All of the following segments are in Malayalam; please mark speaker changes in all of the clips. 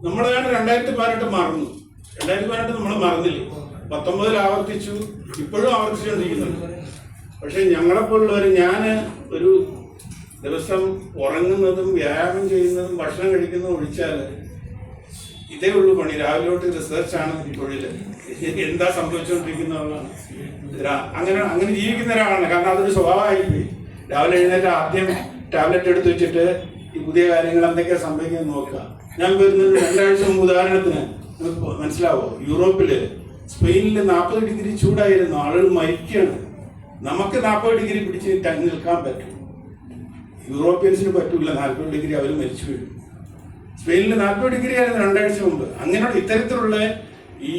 Speaker 1: നമ്മളാണ് 2018 മറന്നു. 2018 നമ്മൾ മറന്നില്ലേ, 19 ആവർത്തിച്ചു, ഇപ്പോഴും ആവർത്തിച്ചുകൊണ്ടിരിക്കുന്നുണ്ട്. പക്ഷെ ഞങ്ങളെപ്പോലുള്ളവർ, ഞാൻ ഒരു ദിവസം ഉറങ്ങുന്നതും വ്യായാമം ചെയ്യുന്നതും ഭക്ഷണം കഴിക്കുന്നതും ഒഴിച്ചാൽ ഇതേ ഉള്ളൂ പണി. രാവിലോട്ട് റിസർച്ചാണ് തൊഴിൽ. എന്താ സംഭവിച്ചുകൊണ്ടിരിക്കുന്നതാണ്. അങ്ങനെ ജീവിക്കുന്ന ഒരാളാണ്. കാരണം അതൊരു സ്വഭാവമായിപ്പോയി. രാവിലെ എഴുന്നേറ്റ് ആദ്യം ടാബ്ലറ്റ് എടുത്ത് വെച്ചിട്ട് ഈ പുതിയ കാര്യങ്ങൾ എന്തൊക്കെയാണ് സംഭവിക്കുന്നത് നോക്കുക. ഞാൻ വരുന്നത് 2 ആഴ്ച മുമ്പ് ഉദാഹരണത്തിന് മനസ്സിലാവോ, യൂറോപ്പില് സ്പെയിനിൽ 40 ഡിഗ്രി ചൂടായിരുന്നു, ആളുകൾ മരിക്കുകയാണ്. നമുക്ക് 40 ഡിഗ്രി പിടിച്ച് നിൽക്കാൻ പറ്റും, യൂറോപ്യൻസിന് പറ്റൂല. 40 ഡിഗ്രി അവർ മരിച്ചു വീഴും. സ്പെയിനിൽ 40 ഡിഗ്രി ആയിരുന്നു 2 ആഴ്ച മുമ്പ്. അങ്ങനെയുള്ള ഇത്തരത്തിലുള്ള ഈ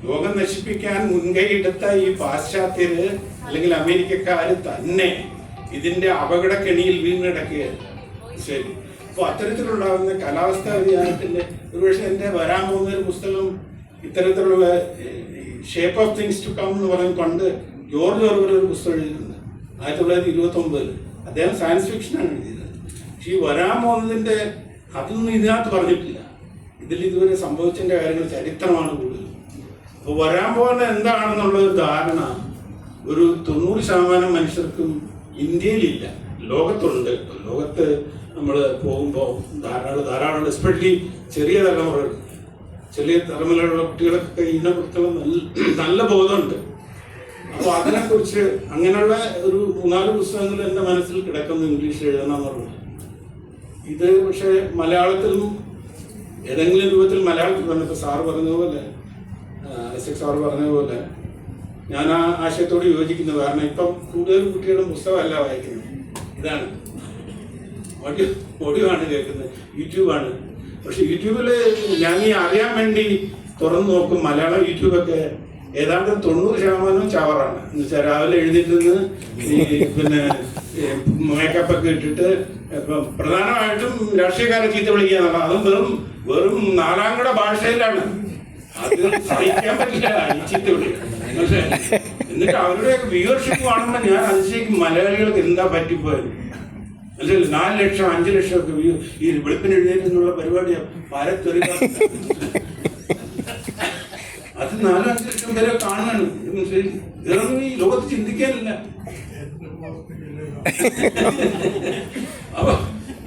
Speaker 1: ലോകം നശിപ്പിക്കാൻ മുൻകൈ എടുത്ത ഈ പാശ്ചാത്യര് അല്ലെങ്കിൽ അമേരിക്കക്കാര് തന്നെ ഇതിന്റെ അപകടക്കെണിയിൽ വീണിടക്കുകയാണ്. ശരി, അപ്പൊ അത്തരത്തിലുണ്ടാകുന്ന കാലാവസ്ഥാ വ്യതിയാനത്തിന്റെ ഒരുപക്ഷെ എന്റെ വരാൻ പോകുന്ന ഒരു പുസ്തകം ഇത്തരത്തിലുള്ള shape of things to come എന്ന് പറയുന്നത് പണ്ട് ജോർജ് ഓർവെൽ ഒരു പുസ്തകം എഴുതിയിട്ടുണ്ട് 1929. അദ്ദേഹം സയൻസ് ഫിക്ഷനാണ് എഴുതിയത്. പക്ഷെ ഈ വരാൻ പോകുന്നതിന്റെ അതൊന്നും ഇതിനകത്ത് പറഞ്ഞിട്ടില്ല. ഇതിൽ ഇതുവരെ സംഭവിച്ചതിന്റെ കാര്യങ്ങൾ ചരിത്രമാണ് കൂടുതൽ. അപ്പോൾ വരാൻ പോകുന്ന എന്താണെന്നുള്ള ഒരു ധാരണ ഒരു 90% മനുഷ്യർക്കും ഇന്ത്യയിലില്ല. ലോകത്തുണ്ട്. ലോകത്ത് നമ്മൾ പോകുമ്പോൾ ധാരാളം എസ്പെഷ്യലി ചെറിയ തലമുറയിലുള്ള കുട്ടികൾക്കൊക്കെ ഇതിനെക്കുറിച്ചുള്ള നല്ല ബോധമുണ്ട്. അപ്പോൾ അതിനെക്കുറിച്ച് അങ്ങനെയുള്ള ഒരു 3-4 പുസ്തകങ്ങൾ എൻ്റെ മനസ്സിൽ കിടക്കുന്നു, ഇംഗ്ലീഷിൽ എഴുതണം എന്നുള്ളത്. ഇത് പക്ഷേ മലയാളത്തിലും ഏതെങ്കിലും രൂപത്തിൽ മലയാളത്തിൽ വന്നപ്പോൾ സാറ് പറഞ്ഞതുപോലെ, സാറ് പറഞ്ഞതുപോലെ ഞാൻ ആ ആശയത്തോട് യോജിക്കുന്നു. കാരണം ഇപ്പം കൂടുതൽ കുട്ടികളും പുസ്തകമല്ല വായിക്കുന്നത്, ഇതാണ് ഓഡിയോ ആണ് കേൾക്കുന്നത്, യൂട്യൂബാണ്. പക്ഷെ യൂട്യൂബിൽ ഞാൻ ഈ അറിയാൻ വേണ്ടി തുറന്നു നോക്കും. മലയാളം യൂട്യൂബൊക്കെ ഏതാണ്ട് 90% ചവറാണ്. എന്ന് വെച്ചാൽ രാവിലെ എഴുന്നേറ്റ് പിന്നെ മേക്കപ്പൊക്കെ ഇട്ടിട്ട് പ്രധാനമായിട്ടും രാഷ്ട്രീയക്കാരെ ചീത്ത വിളിക്കുക എന്നുള്ളത്. അതും വെറും 4ാംകട ഭാഷയിലാണ്. അത് സഹിക്കാൻ പറ്റില്ല ഈ ചീത്ത വിളി. പക്ഷേ എന്നിട്ട് അവരുടെയൊക്കെ വ്യൂവർഷിപ്പ് കാണുമ്പോൾ ഞാൻ അതിശയിക്കും, മലയാളികൾക്ക് എന്താ പറ്റിപ്പോയത്. മനസ്സിലായില്ല, 4 ലക്ഷം 5 ലക്ഷം ഒക്കെ ഈ വെളുപ്പിന് എഴുന്നേറ്റുന്നുള്ള പരിപാടിയാണ്. പരത്തൊരുക അത് 4-5 ലക്ഷം പേരെ കാണുകയാണ്. ഇതൊന്നും ഈ ലോകത്ത് ചിന്തിക്കാനില്ല. അപ്പൊ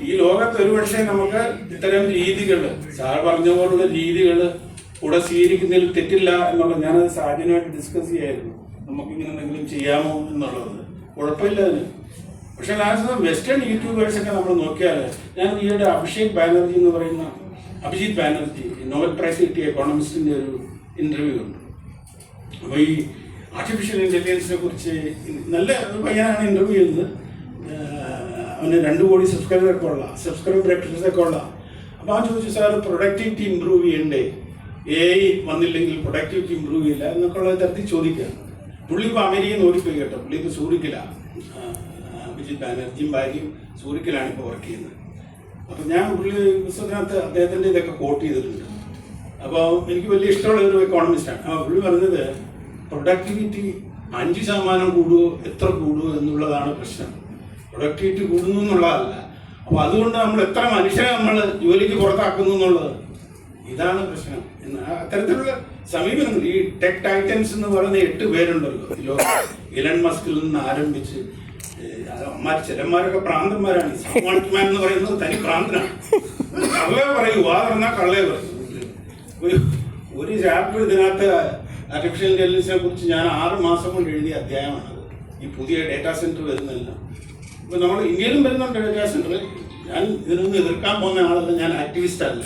Speaker 1: ഈ ലോകത്ത് ഒരുപക്ഷെ നമുക്ക് ഇത്തരം രീതികൾ, സാർ പറഞ്ഞ പോലുള്ള രീതികൾ കൂടെ സ്വീകരിക്കുന്നതിൽ തെറ്റില്ല എന്നുള്ളത് ഞാനത് സാജനുമായിട്ട് ഡിസ്കസ് ചെയ്യായിരുന്നു. നമുക്കിങ്ങനെ എന്തെങ്കിലും ചെയ്യാമോ എന്നുള്ളത്. കുഴപ്പമില്ല അതിന്. പക്ഷെ വെസ്റ്റേൺ യൂട്യൂബേഴ്സൊക്കെ നമ്മൾ നോക്കിയാൽ, ഞാൻ ഈയിടെ അഭിഷേക് ബാനർജി എന്ന് പറയുന്ന അഭിജിത് ബാനർജി നോബൽ പ്രൈസ് കിട്ടിയ എക്കോണമിസ്റ്റിന്റെ ഒരു ഇന്റർവ്യൂ ഉണ്ട്. അപ്പോൾ ഈ ആർട്ടിഫിഷ്യൽ ഇന്റലിജൻസിനെ കുറിച്ച് നല്ല ഒരു പയ്യനാണ് ഇന്റർവ്യൂ ചെയ്യുന്നത്. അവന് 2 കോടി സബ്സ്ക്രൈബറൊക്കെ ഉള്ള. അപ്പോൾ അവൻ ചോദിച്ചു, സാർ പ്രൊഡക്ടിവിറ്റി ഇമ്പ്രൂവ് ചെയ്യണ്ടേ, AI വന്നില്ലെങ്കിൽ പ്രൊഡക്ടിവിറ്റി ഇമ്പ്രൂവ് ചെയ്യില്ല എന്നൊക്കെ ഉള്ള തരത്തിൽ ചോദിക്കുകയാണ്. പുള്ളി ഇപ്പോൾ അമേരിക്കയിൽ നിന്ന് ഓടിപ്പോയി കേട്ടോ. പുള്ളിക്ക് സൂറിക്കിലാണ്, അഭിജിത് ബാനർജിയും ഭാര്യയും സൂറിക്കിലാണ് ഇപ്പോൾ വർക്ക് ചെയ്യുന്നത്. അപ്പോൾ ഞാൻ പുള്ളി പുസ്തകത്തിനകത്ത് അദ്ദേഹത്തിൻ്റെ ഇതൊക്കെ കോട്ട് ചെയ്തിട്ടുണ്ട്. അപ്പോൾ എനിക്ക് വലിയ ഇഷ്ടമുള്ള ഒരു എക്കോണമിസ്റ്റാണ്. അപ്പോൾ പുള്ളി പറഞ്ഞത് പ്രൊഡക്ടിവിറ്റി 5% കൂടുമോ എത്ര കൂടുമോ എന്നുള്ളതാണ് പ്രശ്നം. പ്രൊഡക്ടിവിറ്റി കൂടുന്നു എന്നുള്ളതല്ല. അപ്പോൾ അതുകൊണ്ട് നമ്മൾ എത്ര മനുഷ്യരെ നമ്മൾ ജോലിക്ക് പുറത്താക്കുന്നു എന്നുള്ളത്, ഇതാണ് പ്രശ്നം. അത്തരത്തിലുള്ള സമീപനങ്ങൾ ഈ ടെക് ടൈറ്റൻസ് എന്ന് പറയുന്ന 8 പേരുണ്ടല്ലോ. ഇലൺ മസ്കിൽ നിന്ന് ആരംഭിച്ച് ചിലന്മാരൊക്കെ പ്രാന്തന്മാരാണ്. സാമാൻ എന്ന് പറയുന്നത് തനി പ്രാന്തനാണ്. കള്ളേ പറയൂ, പറഞ്ഞാൽ കള്ളേ പറയൂ. ഒരു ചാപ്റ്റർ ഇതിനകത്ത് ആർട്ടിഫിഷ്യൽ ഇന്റലിജൻസിനെ കുറിച്ച് ഞാൻ 6 മാസം കൊണ്ട് എഴുതിയ അധ്യായമാണത്. ഈ പുതിയ ഡേറ്റാ സെന്റർ വരുന്നില്ല. ഇപ്പൊ നമ്മൾ ഇന്ത്യയിലും വരുന്നുണ്ട് ഡേറ്റാ സെന്റർ. ഞാൻ ഇതിനൊന്നും എതിർക്കാൻ പോകുന്ന ആളല്ല, ഞാൻ ആക്ടിവിസ്റ്റ് അല്ല.